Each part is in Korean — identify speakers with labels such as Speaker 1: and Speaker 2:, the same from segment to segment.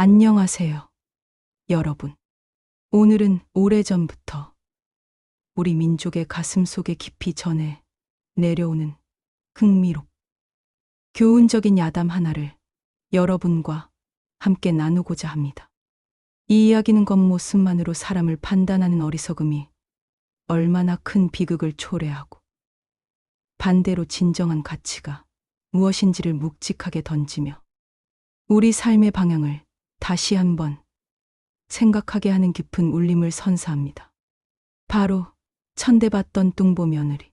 Speaker 1: 안녕하세요, 여러분. 오늘은 오래전부터 우리 민족의 가슴 속에 깊이 전해 내려오는 흥미롭, 교훈적인 야담 하나를 여러분과 함께 나누고자 합니다. 이 이야기는 겉모습만으로 사람을 판단하는 어리석음이 얼마나 큰 비극을 초래하고 반대로 진정한 가치가 무엇인지를 묵직하게 던지며 우리 삶의 방향을 다시 한번 생각하게 하는 깊은 울림을 선사합니다. 바로 천대받던 뚱보 며느리,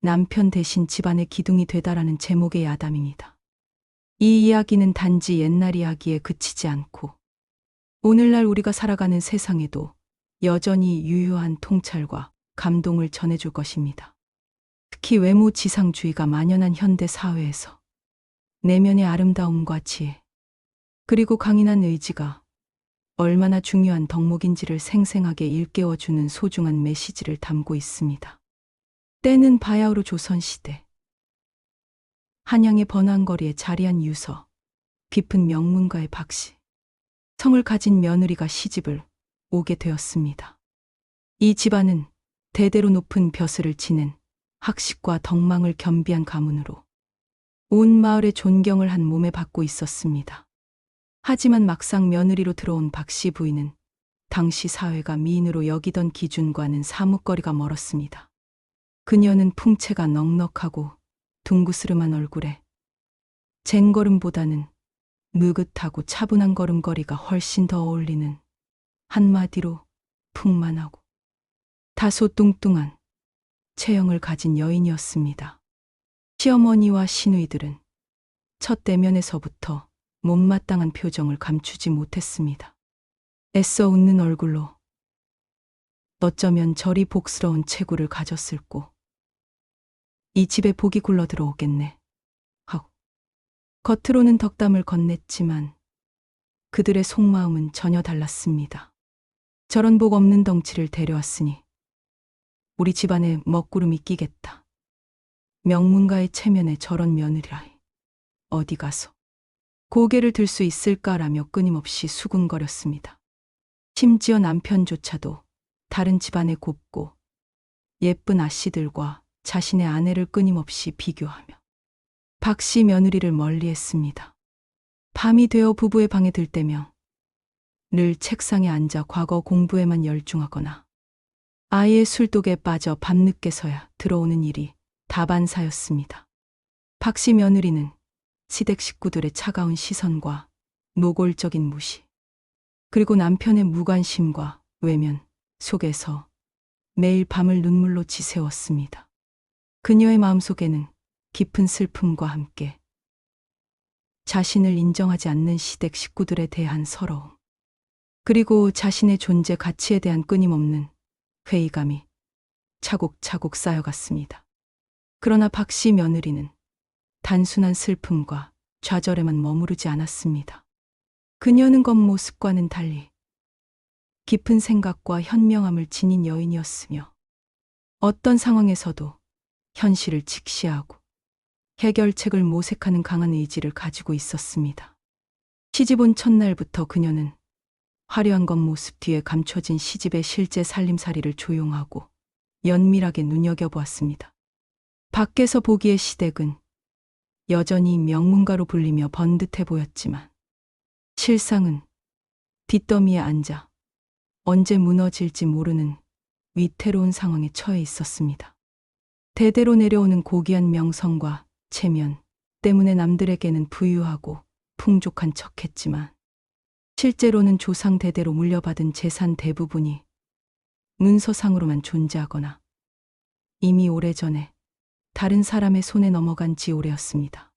Speaker 1: 남편 대신 집안의 기둥이 되다라는 제목의 야담입니다. 이 이야기는 단지 옛날 이야기에 그치지 않고 오늘날 우리가 살아가는 세상에도 여전히 유효한 통찰과 감동을 전해줄 것입니다. 특히 외모지상주의가 만연한 현대 사회에서 내면의 아름다움과 지혜, 그리고 강인한 의지가 얼마나 중요한 덕목인지를 생생하게 일깨워주는 소중한 메시지를 담고 있습니다. 때는 바야흐로 조선시대. 한양의 번화거리에 자리한 유서, 깊은 명문가의 박씨, 성을 가진 며느리가 시집을 오게 되었습니다. 이 집안은 대대로 높은 벼슬을 지닌 학식과 덕망을 겸비한 가문으로 온 마을의 존경을 한 몸에 받고 있었습니다. 하지만 막상 며느리로 들어온 박씨 부인은 당시 사회가 미인으로 여기던 기준과는 사뭇거리가 멀었습니다. 그녀는 풍채가 넉넉하고 둥그스름한 얼굴에 쟁걸음보다는 느긋하고 차분한 걸음걸이가 훨씬 더 어울리는, 한마디로 풍만하고 다소 뚱뚱한 체형을 가진 여인이었습니다. 시어머니와 시누이들은 첫 대면에서부터 못마땅한 표정을 감추지 못했습니다. 애써 웃는 얼굴로 어쩌면 저리 복스러운 체구를 가졌을꼬, 이 집에 복이 굴러 들어오겠네 하고 겉으로는 덕담을 건넸지만 그들의 속마음은 전혀 달랐습니다. 저런 복 없는 덩치를 데려왔으니 우리 집안에 먹구름이 끼겠다. 명문가의 체면에 저런 며느리라 어디 가서 고개를 들 수 있을까라며 끊임없이 수군거렸습니다. 심지어 남편조차도 다른 집안의 곱고 예쁜 아씨들과 자신의 아내를 끊임없이 비교하며 박씨 며느리를 멀리했습니다. 밤이 되어 부부의 방에 들 때면 늘 책상에 앉아 과거 공부에만 열중하거나 아이의 술독에 빠져 밤늦게서야 들어오는 일이 다반사였습니다. 박씨 며느리는 시댁 식구들의 차가운 시선과 노골적인 무시, 그리고 남편의 무관심과 외면 속에서 매일 밤을 눈물로 지새웠습니다. 그녀의 마음속에는 깊은 슬픔과 함께 자신을 인정하지 않는 시댁 식구들에 대한 서러움, 그리고 자신의 존재 가치에 대한 끊임없는 회의감이 차곡차곡 쌓여갔습니다. 그러나 박씨 며느리는 단순한 슬픔과 좌절에만 머무르지 않았습니다. 그녀는 겉모습과는 달리 깊은 생각과 현명함을 지닌 여인이었으며 어떤 상황에서도 현실을 직시하고 해결책을 모색하는 강한 의지를 가지고 있었습니다. 시집 온 첫날부터 그녀는 화려한 겉모습 뒤에 감춰진 시집의 실제 살림살이를 조용하고 연밀하게 눈여겨보았습니다. 밖에서 보기에 시댁은 여전히 명문가로 불리며 번듯해 보였지만 실상은 뒷더미에 앉아 언제 무너질지 모르는 위태로운 상황에 처해 있었습니다. 대대로 내려오는 고귀한 명성과 체면 때문에 남들에게는 부유하고 풍족한 척했지만 실제로는 조상 대대로 물려받은 재산 대부분이 문서상으로만 존재하거나 이미 오래전에 다른 사람의 손에 넘어간 지 오래였습니다.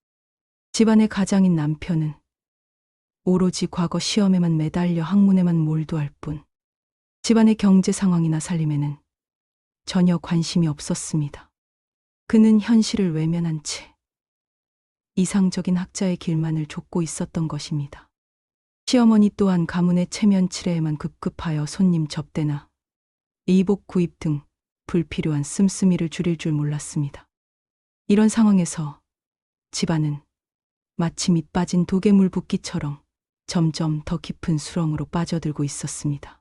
Speaker 1: 집안의 가장인 남편은 오로지 과거 시험에만 매달려 학문에만 몰두할 뿐 집안의 경제 상황이나 살림에는 전혀 관심이 없었습니다. 그는 현실을 외면한 채 이상적인 학자의 길만을 좇고 있었던 것입니다. 시어머니 또한 가문의 체면 칠해에만 급급하여 손님 접대나 의복 구입 등 불필요한 씀씀이를 줄일 줄 몰랐습니다. 이런 상황에서 집안은 마치 밑 빠진 독에 물 붓기처럼 점점 더 깊은 수렁으로 빠져들고 있었습니다.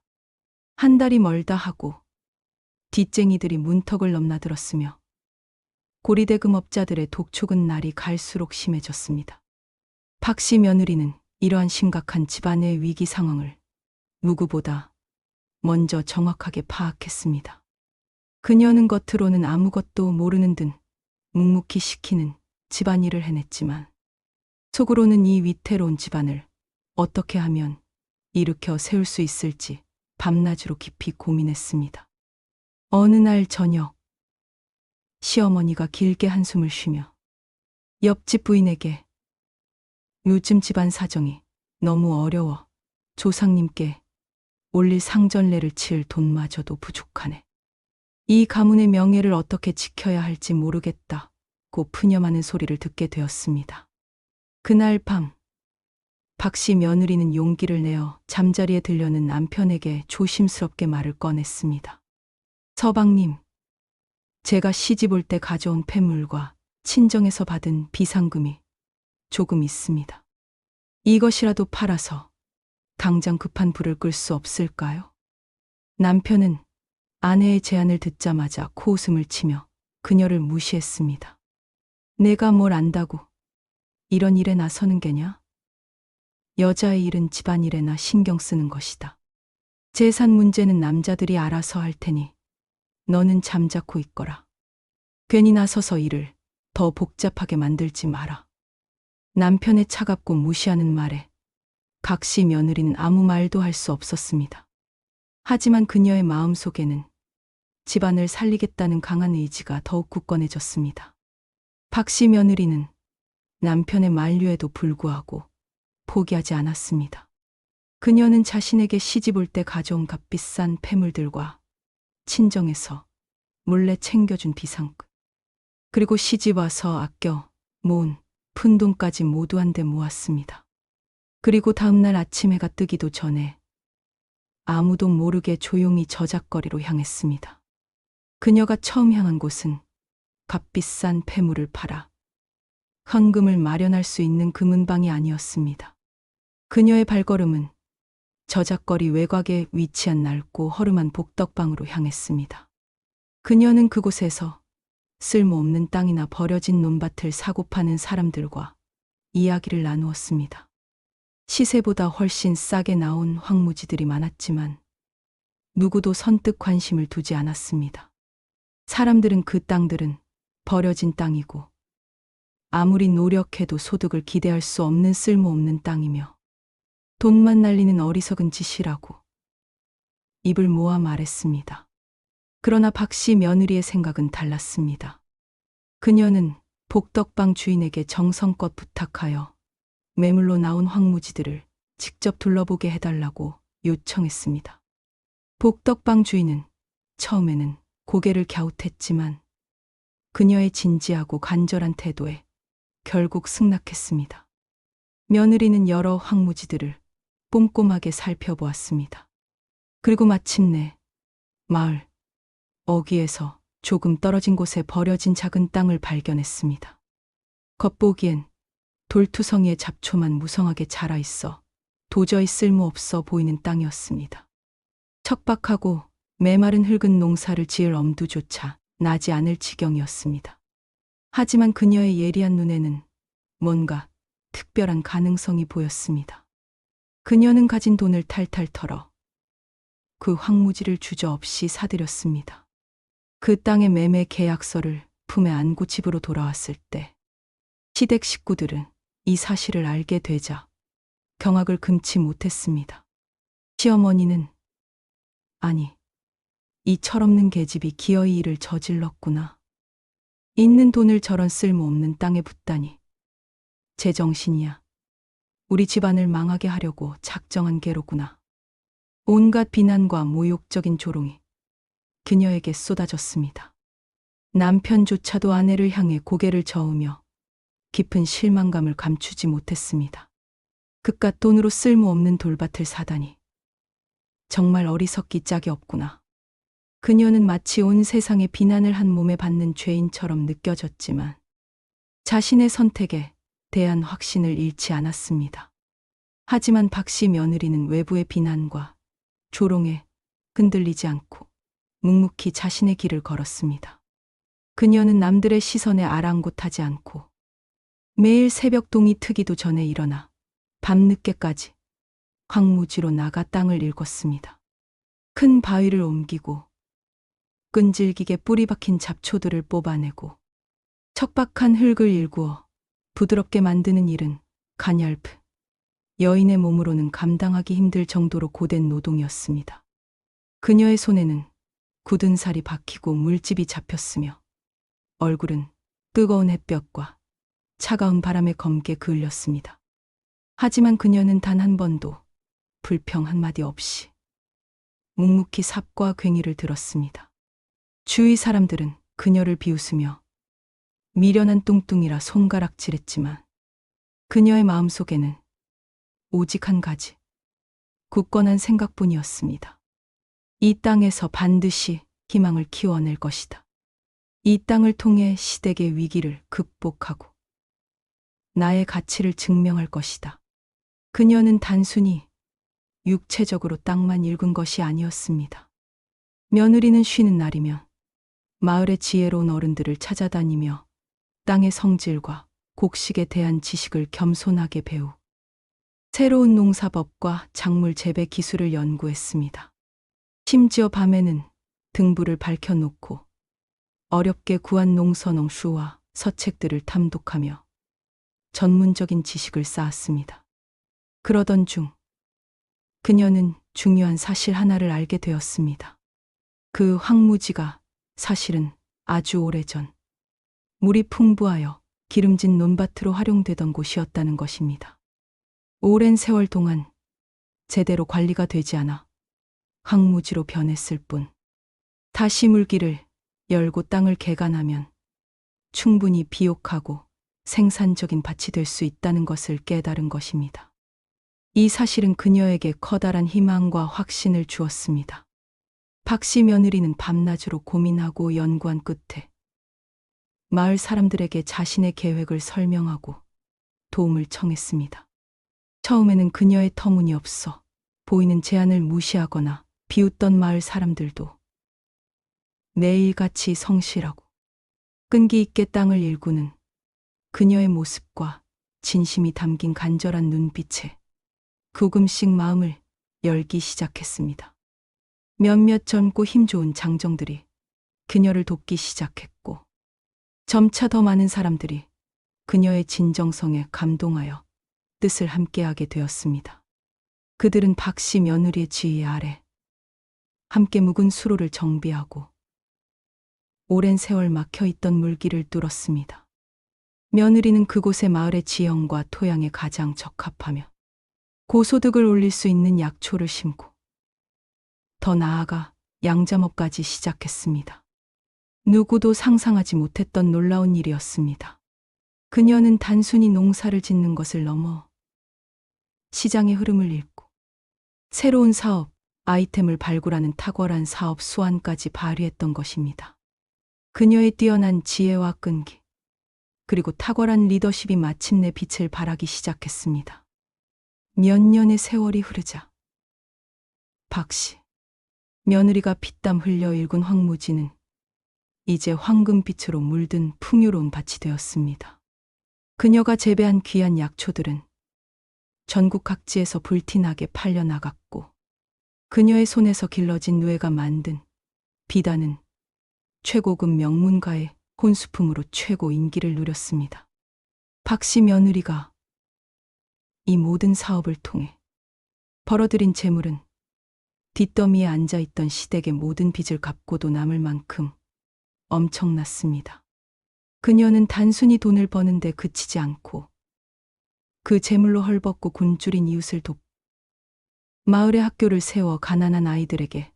Speaker 1: 한 달이 멀다 하고 빚쟁이들이 문턱을 넘나들었으며 고리대금업자들의 독촉은 날이 갈수록 심해졌습니다. 박씨 며느리는 이러한 심각한 집안의 위기 상황을 누구보다 먼저 정확하게 파악했습니다. 그녀는 겉으로는 아무것도 모르는 듯 묵묵히 시키는 집안일을 해냈지만 속으로는 이 위태로운 집안을 어떻게 하면 일으켜 세울 수 있을지 밤낮으로 깊이 고민했습니다. 어느 날 저녁, 시어머니가 길게 한숨을 쉬며 옆집 부인에게 요즘 집안 사정이 너무 어려워 조상님께 올릴 상전례를 칠 돈마저도 부족하네. 이 가문의 명예를 어떻게 지켜야 할지 모르겠다고 푸념하는 소리를 듣게 되었습니다. 그날 밤 박씨 며느리는 용기를 내어 잠자리에 들려는 남편에게 조심스럽게 말을 꺼냈습니다. 서방님, 제가 시집 올 때 가져온 폐물과 친정에서 받은 비상금이 조금 있습니다. 이것이라도 팔아서 당장 급한 불을 끌 수 없을까요? 남편은 아내의 제안을 듣자마자 코웃음을 치며 그녀를 무시했습니다. 내가 뭘 안다고 이런 일에 나서는 게냐? 여자의 일은 집안일에나 신경 쓰는 것이다. 재산 문제는 남자들이 알아서 할 테니 너는 잠자코 있거라. 괜히 나서서 일을 더 복잡하게 만들지 마라. 남편의 차갑고 무시하는 말에 각시 며느리는 아무 말도 할 수 없었습니다. 하지만 그녀의 마음속에는 집안을 살리겠다는 강한 의지가 더욱 굳건해졌습니다. 박씨 며느리는 남편의 만류에도 불구하고 포기하지 않았습니다. 그녀는 자신에게 시집 올 때 가져온 값비싼 폐물들과 친정에서 몰래 챙겨준 비상금, 그리고 시집 와서 아껴 모은 푼돈까지 모두 한데 모았습니다. 그리고 다음날 아침 해가 뜨기도 전에 아무도 모르게 조용히 저작거리로 향했습니다. 그녀가 처음 향한 곳은 값비싼 폐물을 팔아 헌금을 마련할 수 있는 금은방이 아니었습니다. 그녀의 발걸음은 저작거리 외곽에 위치한 낡고 허름한 복덕방으로 향했습니다. 그녀는 그곳에서 쓸모없는 땅이나 버려진 논밭을 사고 파는 사람들과 이야기를 나누었습니다. 시세보다 훨씬 싸게 나온 황무지들이 많았지만 누구도 선뜻 관심을 두지 않았습니다. 사람들은 그 땅들은 버려진 땅이고 아무리 노력해도 소득을 기대할 수 없는 쓸모없는 땅이며 돈만 날리는 어리석은 짓이라고 입을 모아 말했습니다. 그러나 박씨 며느리의 생각은 달랐습니다. 그녀는 복덕방 주인에게 정성껏 부탁하여 매물로 나온 황무지들을 직접 둘러보게 해달라고 요청했습니다. 복덕방 주인은 처음에는 고개를 갸웃했지만 그녀의 진지하고 간절한 태도에 결국 승낙했습니다. 며느리는 여러 황무지들을 꼼꼼하게 살펴보았습니다. 그리고 마침내 마을 어귀에서 조금 떨어진 곳에 버려진 작은 땅을 발견했습니다. 겉보기엔 돌투성이의 잡초만 무성하게 자라 있어 도저히 쓸모없어 보이는 땅이었습니다. 척박하고 메마른 흙은 농사를 지을 엄두조차 나지 않을 지경이었습니다. 하지만 그녀의 예리한 눈에는 뭔가 특별한 가능성이 보였습니다. 그녀는 가진 돈을 탈탈 털어 그 황무지를 주저없이 사들였습니다. 그 땅의 매매 계약서를 품에 안고 집으로 돌아왔을 때 시댁 식구들은 이 사실을 알게 되자 경악을 금치 못했습니다. 시어머니는 아니, 이 철없는 계집이 기어이 일을 저질렀구나. 있는 돈을 저런 쓸모없는 땅에 붓다니. 제정신이야. 우리 집안을 망하게 하려고 작정한 게로구나. 온갖 비난과 모욕적인 조롱이 그녀에게 쏟아졌습니다. 남편조차도 아내를 향해 고개를 저으며 깊은 실망감을 감추지 못했습니다. 그깟 돈으로 쓸모없는 돌밭을 사다니. 정말 어리석기 짝이 없구나. 그녀는 마치 온 세상의 비난을 한 몸에 받는 죄인처럼 느껴졌지만 자신의 선택에 대한 확신을 잃지 않았습니다. 하지만 박씨 며느리는 외부의 비난과 조롱에 흔들리지 않고 묵묵히 자신의 길을 걸었습니다. 그녀는 남들의 시선에 아랑곳하지 않고 매일 새벽 동이 트기도 전에 일어나 밤늦게까지 황무지로 나가 땅을 일궜습니다. 큰 바위를 옮기고 끈질기게 뿌리 박힌 잡초들을 뽑아내고 척박한 흙을 일구어 부드럽게 만드는 일은 가냘프 여인의 몸으로는 감당하기 힘들 정도로 고된 노동이었습니다. 그녀의 손에는 굳은 살이 박히고 물집이 잡혔으며 얼굴은 뜨거운 햇볕과 차가운 바람에 검게 그을렸습니다. 하지만 그녀는 단 한 번도 불평 한마디 없이 묵묵히 삽과 괭이를 들었습니다. 주위 사람들은 그녀를 비웃으며 미련한 뚱뚱이라 손가락질했지만 그녀의 마음속에는 오직 한 가지 굳건한 생각뿐이었습니다. 이 땅에서 반드시 희망을 키워낼 것이다. 이 땅을 통해 시댁의 위기를 극복하고 나의 가치를 증명할 것이다. 그녀는 단순히 육체적으로 땅만 읽은 것이 아니었습니다. 며느리는 쉬는 날이면 마을의 지혜로운 어른들을 찾아다니며 땅의 성질과 곡식에 대한 지식을 겸손하게 배우 새로운 농사법과 작물 재배 기술을 연구했습니다. 심지어 밤에는 등불을 밝혀놓고 어렵게 구한 농선홍 수와 서책들을 탐독하며 전문적인 지식을 쌓았습니다. 그러던 중 그녀는 중요한 사실 하나를 알게 되었습니다. 그 황무지가 사실은 아주 오래전 물이 풍부하여 기름진 논밭으로 활용되던 곳이었다는 것입니다. 오랜 세월 동안 제대로 관리가 되지 않아 황무지로 변했을 뿐 다시 물길을 열고 땅을 개간하면 충분히 비옥하고 생산적인 밭이 될 수 있다는 것을 깨달은 것입니다. 이 사실은 그녀에게 커다란 희망과 확신을 주었습니다. 박씨 며느리는 밤낮으로 고민하고 연구한 끝에 마을 사람들에게 자신의 계획을 설명하고 도움을 청했습니다. 처음에는 그녀의 터무니없어 보이는 제안을 무시하거나 비웃던 마을 사람들도 매일같이 성실하고 끈기 있게 땅을 일구는 그녀의 모습과 진심이 담긴 간절한 눈빛에 조금씩 마음을 열기 시작했습니다. 몇몇 젊고 힘 좋은 장정들이 그녀를 돕기 시작했고 점차 더 많은 사람들이 그녀의 진정성에 감동하여 뜻을 함께하게 되었습니다. 그들은 박씨 며느리의 지휘 아래 함께 묵은 수로를 정비하고 오랜 세월 막혀있던 물길을 뚫었습니다. 며느리는 그곳의 마을의 지형과 토양에 가장 적합하며 고소득을 올릴 수 있는 약초를 심고 더 나아가 양잠업까지 시작했습니다. 누구도 상상하지 못했던 놀라운 일이었습니다. 그녀는 단순히 농사를 짓는 것을 넘어 시장의 흐름을 읽고 새로운 사업, 아이템을 발굴하는 탁월한 사업 수완까지 발휘했던 것입니다. 그녀의 뛰어난 지혜와 끈기, 그리고 탁월한 리더십이 마침내 빛을 발하기 시작했습니다. 몇 년의 세월이 흐르자 박씨 며느리가 피땀 흘려 일군 황무지는 이제 황금빛으로 물든 풍요로운 밭이 되었습니다. 그녀가 재배한 귀한 약초들은 전국 각지에서 불티나게 팔려나갔고 그녀의 손에서 길러진 누에가 만든 비단은 최고급 명문가의 혼수품으로 최고 인기를 누렸습니다. 박씨 며느리가 이 모든 사업을 통해 벌어들인 재물은 뒷더미에 앉아있던 시댁의 모든 빚을 갚고도 남을 만큼 엄청났습니다. 그녀는 단순히 돈을 버는데 그치지 않고 그 재물로 헐벗고 굶주린 이웃을 돕고 마을의 학교를 세워 가난한 아이들에게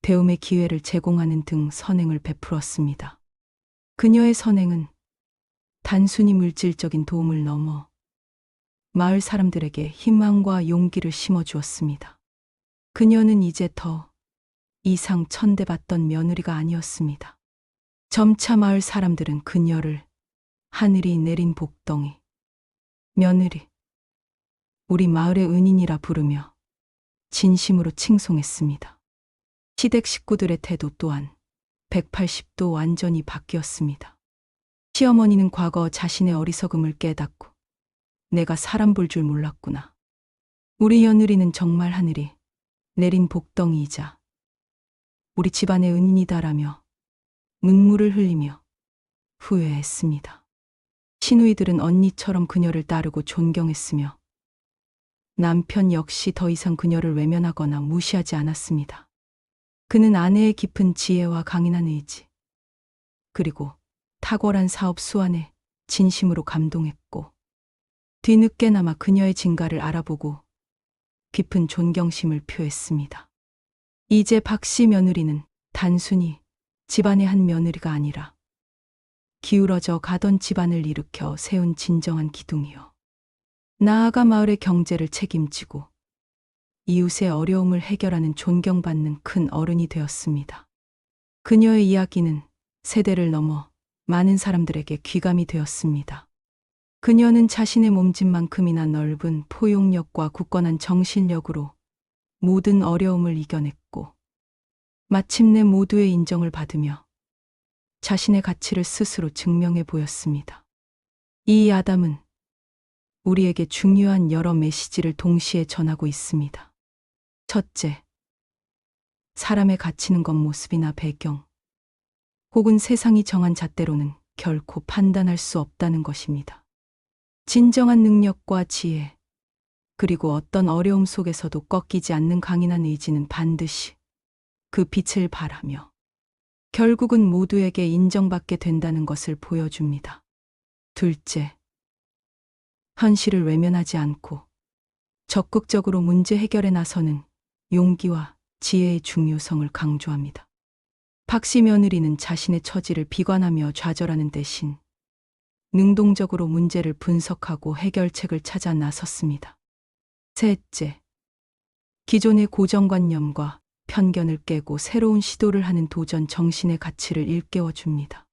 Speaker 1: 배움의 기회를 제공하는 등 선행을 베풀었습니다. 그녀의 선행은 단순히 물질적인 도움을 넘어 마을 사람들에게 희망과 용기를 심어주었습니다. 그녀는 이제 더 이상 천대받던 며느리가 아니었습니다. 점차 마을 사람들은 그녀를 하늘이 내린 복덩이, 며느리, 우리 마을의 은인이라 부르며 진심으로 칭송했습니다. 시댁 식구들의 태도 또한 180도 완전히 바뀌었습니다. 시어머니는 과거 자신의 어리석음을 깨닫고 내가 사람 볼 줄 몰랐구나. 우리 며느리는 정말 하늘이 내린 복덩이이자 우리 집안의 은인이다라며 눈물을 흘리며 후회했습니다. 시누이들은 언니처럼 그녀를 따르고 존경했으며 남편 역시 더 이상 그녀를 외면하거나 무시하지 않았습니다. 그는 아내의 깊은 지혜와 강인한 의지, 그리고 탁월한 사업 수완에 진심으로 감동했고, 뒤늦게나마 그녀의 진가를 알아보고 깊은 존경심을 표했습니다. 이제 박씨 며느리는 단순히 집안의 한 며느리가 아니라 기울어져 가던 집안을 일으켜 세운 진정한 기둥이요. 나아가 마을의 경제를 책임지고 이웃의 어려움을 해결하는 존경받는 큰 어른이 되었습니다. 그녀의 이야기는 세대를 넘어 많은 사람들에게 귀감이 되었습니다. 그녀는 자신의 몸집만큼이나 넓은 포용력과 굳건한 정신력으로 모든 어려움을 이겨냈고 마침내 모두의 인정을 받으며 자신의 가치를 스스로 증명해 보였습니다. 이 야담은 우리에게 중요한 여러 메시지를 동시에 전하고 있습니다. 첫째, 사람의 가치는 겉모습이나 배경, 혹은 세상이 정한 잣대로는 결코 판단할 수 없다는 것입니다. 진정한 능력과 지혜, 그리고 어떤 어려움 속에서도 꺾이지 않는 강인한 의지는 반드시 그 빛을 발하며 결국은 모두에게 인정받게 된다는 것을 보여줍니다. 둘째, 현실을 외면하지 않고 적극적으로 문제 해결에 나서는 용기와 지혜의 중요성을 강조합니다. 박씨 며느리는 자신의 처지를 비관하며 좌절하는 대신 능동적으로 문제를 분석하고 해결책을 찾아 나섰습니다. 셋째, 기존의 고정관념과 편견을 깨고 새로운 시도를 하는 도전 정신의 가치를 일깨워줍니다.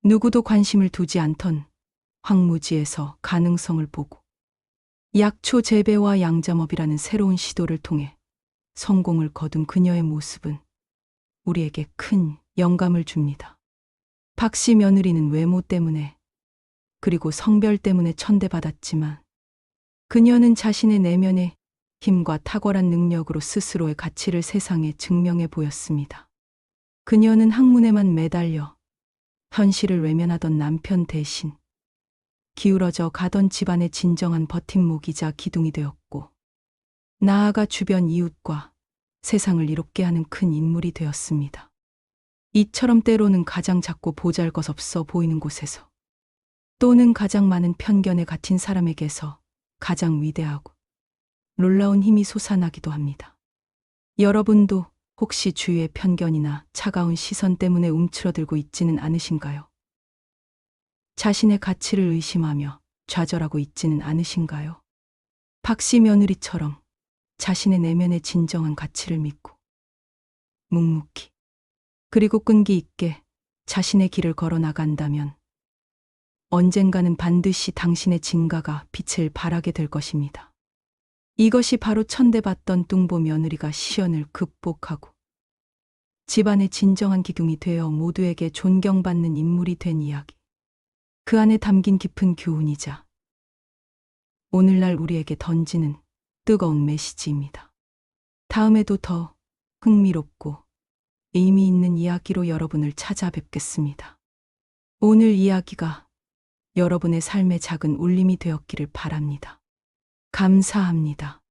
Speaker 1: 누구도 관심을 두지 않던 황무지에서 가능성을 보고 약초 재배와 양잠업이라는 새로운 시도를 통해 성공을 거둔 그녀의 모습은 우리에게 큰 영감을 줍니다. 박씨 며느리는 외모 때문에 그리고 성별 때문에 천대받았지만 그녀는 자신의 내면의 힘과 탁월한 능력으로 스스로의 가치를 세상에 증명해 보였습니다. 그녀는 학문에만 매달려 현실을 외면하던 남편 대신 기울어져 가던 집안의 진정한 버팀목이자 기둥이 되었고, 나아가 주변 이웃과 세상을 이롭게 하는 큰 인물이 되었습니다. 이처럼 때로는 가장 작고 보잘것없어 보이는 곳에서, 또는 가장 많은 편견에 갇힌 사람에게서 가장 위대하고 놀라운 힘이 솟아나기도 합니다. 여러분도 혹시 주위의 편견이나 차가운 시선 때문에 움츠러들고 있지는 않으신가요? 자신의 가치를 의심하며 좌절하고 있지는 않으신가요? 박씨 며느리처럼 자신의 내면의 진정한 가치를 믿고 묵묵히 그리고 끈기 있게 자신의 길을 걸어 나간다면 언젠가는 반드시 당신의 진가가 빛을 발하게 될 것입니다. 이것이 바로 천대받던 뚱보 며느리가 시련을 극복하고 집안의 진정한 기둥이 되어 모두에게 존경받는 인물이 된 이야기. 그 안에 담긴 깊은 교훈이자 오늘날 우리에게 던지는 뜨거운 메시지입니다. 다음에도 더 흥미롭고 의미 있는 이야기로 여러분을 찾아뵙겠습니다. 오늘 이야기가 여러분의 삶의 작은 울림이 되었기를 바랍니다. 감사합니다.